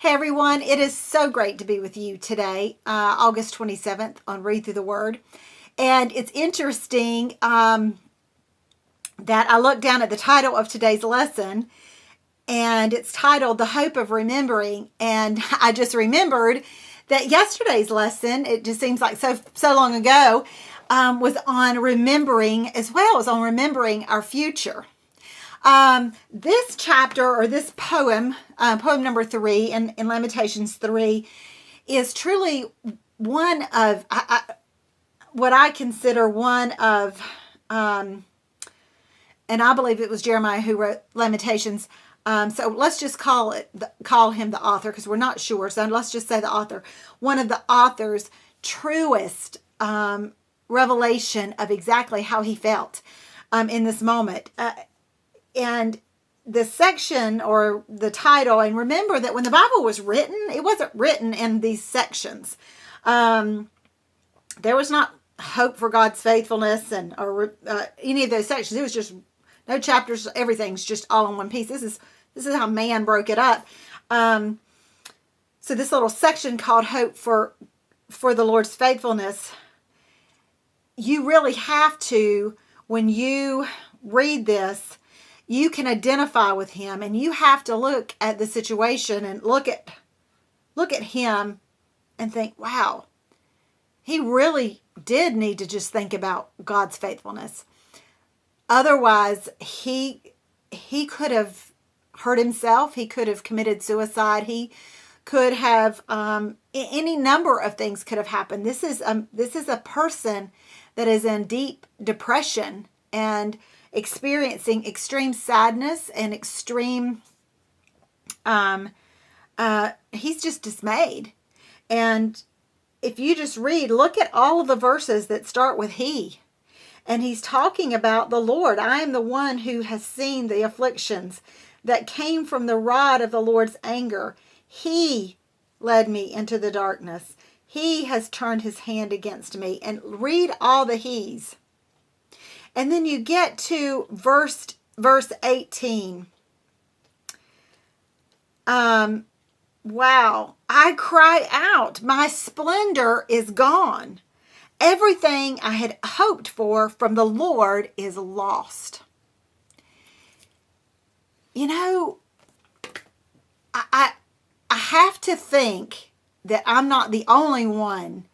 Hey everyone, it is so great to be with you today, August 27th on Read Through the Word. And it's interesting that I looked down at the title of today's lesson, and it's titled The Hope of Remembering. And I just remembered that yesterday's lesson, it just seems like so long ago, was on remembering as well as on remembering our future. This chapter, or this poem, poem number 3 in Lamentations 3, is truly one of what I consider one of, and I believe it was Jeremiah who wrote Lamentations. So let's just call him the author, because we're not sure. So let's just say the author. One of the author's truest revelation of exactly how he felt in this moment. And the section or the title, and remember that when the Bible was written, it wasn't written in these sections. There was not hope for God's faithfulness or any of those sections. It was just no chapters. Everything's just all in one piece. This is how man broke it up. So this little section called Hope for the Lord's Faithfulness, you really have to, when you read this, you can identify with him, and you have to look at the situation and look at him and think, wow, he really did need to just think about God's faithfulness. Otherwise, he could have hurt himself. He could have committed suicide. He could have any number of things could have happened. This is a person that is in deep depression and experiencing extreme sadness and extreme, he's just dismayed. And if you just look at all of the verses that start with he. And he's talking about the Lord. I am the one who has seen the afflictions that came from the rod of the Lord's anger. He led me into the darkness. He has turned his hand against me. And read all the he's. And then you get to verse 18. Wow. I cry out, my splendor is gone. Everything I had hoped for from the Lord is lost. You know, I have to think that I'm not the only one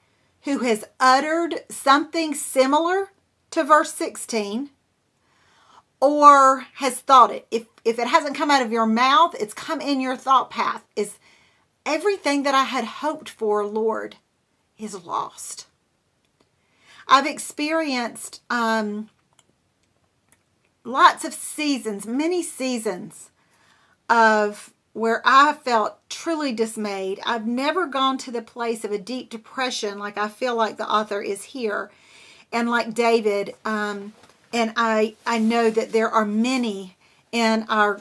who has uttered something similar to verse 16, or has thought it. If it hasn't come out of your mouth, it's come in your thought path. Is everything that I had hoped for, Lord, is lost. I've experienced lots of seasons, many seasons of where I felt truly dismayed. I've never gone to the place of a deep depression like I feel like the author is here. And like David, and I know that there are many in our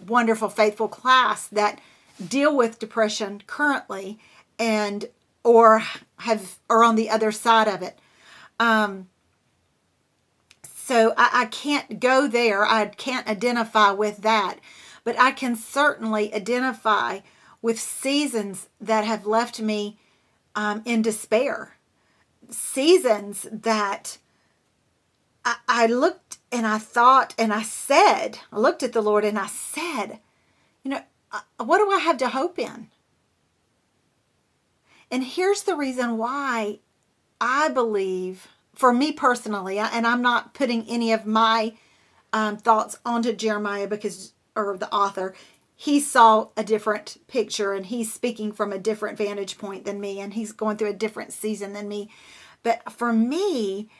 wonderful faithful class that deal with depression currently, and or are on the other side of it. So I can't go there. I can't identify with that, but I can certainly identify with seasons that have left me in despair. Seasons that I looked and I thought and I looked at the Lord and I said, you know, what do I have to hope in? And here's the reason why I believe, for me personally, and I'm not putting any of my thoughts onto Jeremiah or the author. He saw a different picture, and he's speaking from a different vantage point than me, and he's going through a different season than me. But for me,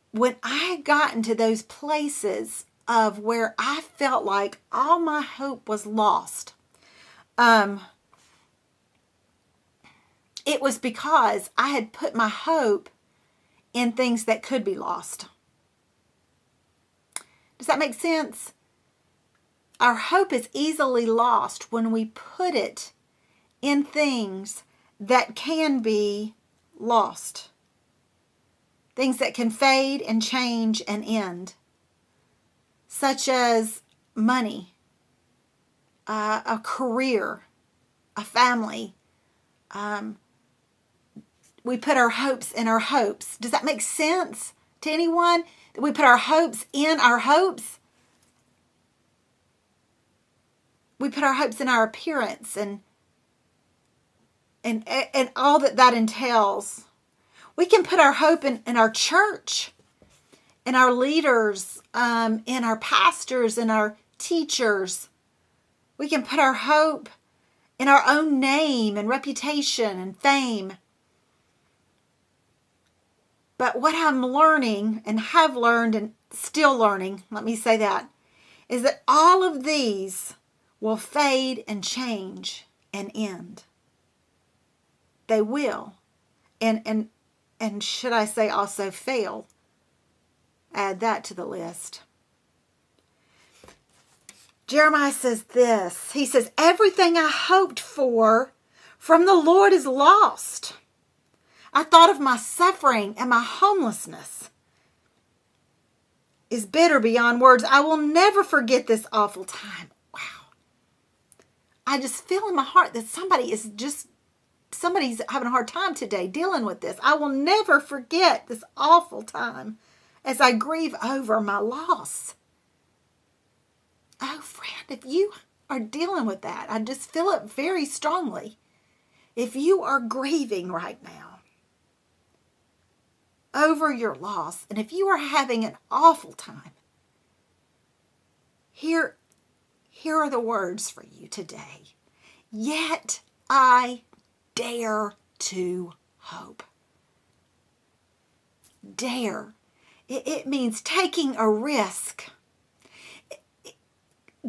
when I got into those places of where I felt like all my hope was lost, it was because I had put my hope in things that could be lost. Does that make sense? Our hope is easily lost when we put it in things that can be lost. Things that can fade and change and end. Such as money, a career, a family. We put our hopes in our hopes. Does that make sense to anyone? That we put our hopes in our hopes? We put our hopes in our appearance and all that entails. We can put our hope in our church, in our leaders, in our pastors, in our teachers. We can put our hope in our own name and reputation and fame. But what I'm learning and have learned and still learning, let me say that, is that all of these will fade and change and end. They will. And should I say also fail? Add that to the list. Jeremiah says this. He says, everything I hoped for from the Lord is lost. I thought of my suffering and my homelessness is bitter beyond words. I will never forget this awful time. Wow. I just feel in my heart that somebody's having a hard time today dealing with this. I will never forget this awful time as I grieve over my loss. Oh, friend, if you are dealing with that, I just feel it very strongly. If you are grieving right now over your loss, and if you are having an awful time, here are the words for you today. Yet I dare to hope. Dare. It means taking a risk.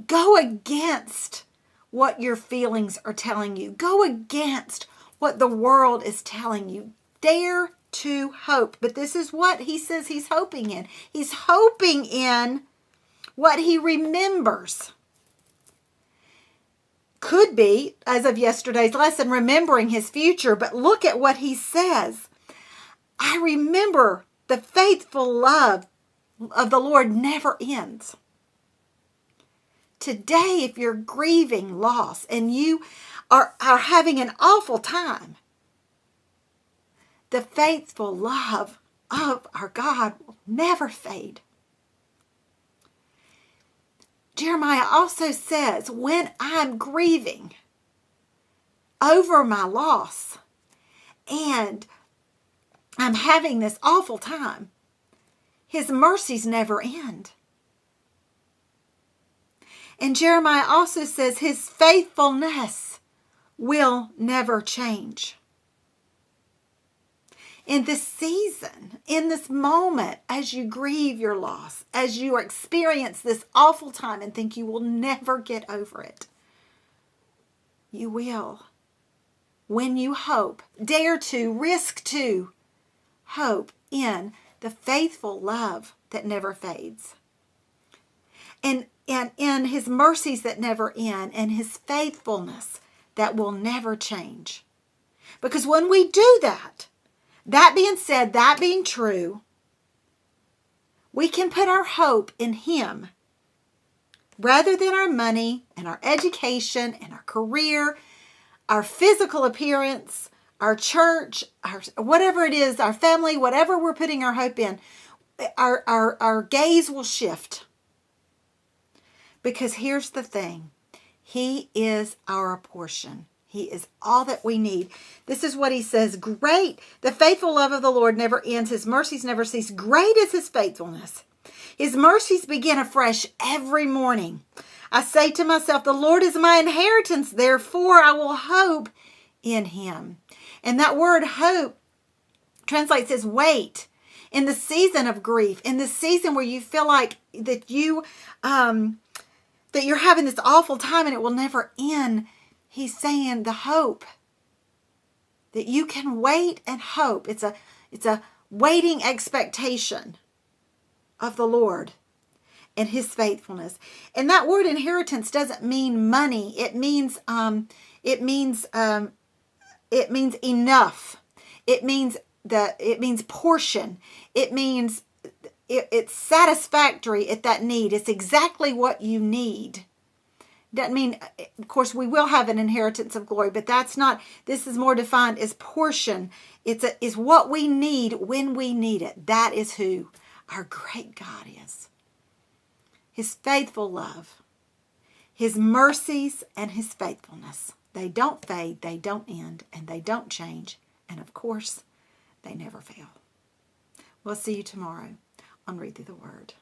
Go against what your feelings are telling you. Go against what the world is telling you. Dare to hope. But this is what he says he's hoping in. He's hoping in what he remembers. Could be, as of yesterday's lesson, remembering his future. But look at what he says. I remember the faithful love of the Lord never ends. Today, if you're grieving loss and you are having an awful time, the faithful love of our God will never fade. Jeremiah also says, when I'm grieving over my loss and I'm having this awful time, his mercies never end. And Jeremiah also says his faithfulness will never change. In this season, in this moment, as you grieve your loss, as you experience this awful time and think you will never get over it, you will. When you hope, dare to, risk to, hope in the faithful love that never fades. And in his mercies that never end, and his faithfulness that will never change. Because when we do that, that being said, that being true, we can put our hope in him rather than our money and our education and our career, our physical appearance, our church, our whatever it is, our family, whatever we're putting our hope in, our gaze will shift. Because here's the thing. He is our portion. He is all that we need. This is what he says. Great. The faithful love of the Lord never ends. His mercies never cease. Great is his faithfulness. His mercies begin afresh every morning. I say to myself, the Lord is my inheritance. Therefore, I will hope in him. And that word hope translates as wait. In the season of grief, in the season where you feel like that you're having this awful time and it will never end, he's saying the hope that you can wait and hope. It's a waiting expectation of the Lord and his faithfulness. And that word inheritance doesn't mean money. It means enough. It means portion. It means it's satisfactory at that need. It's exactly what you need. Doesn't mean, of course, we will have an inheritance of glory, but that's not, this is more defined as portion. Is what we need when we need it. That is who our great God is. His faithful love, His mercies, and His faithfulness. They don't fade, they don't end, and they don't change. And of course, they never fail. We'll see you tomorrow on Read Through the Word.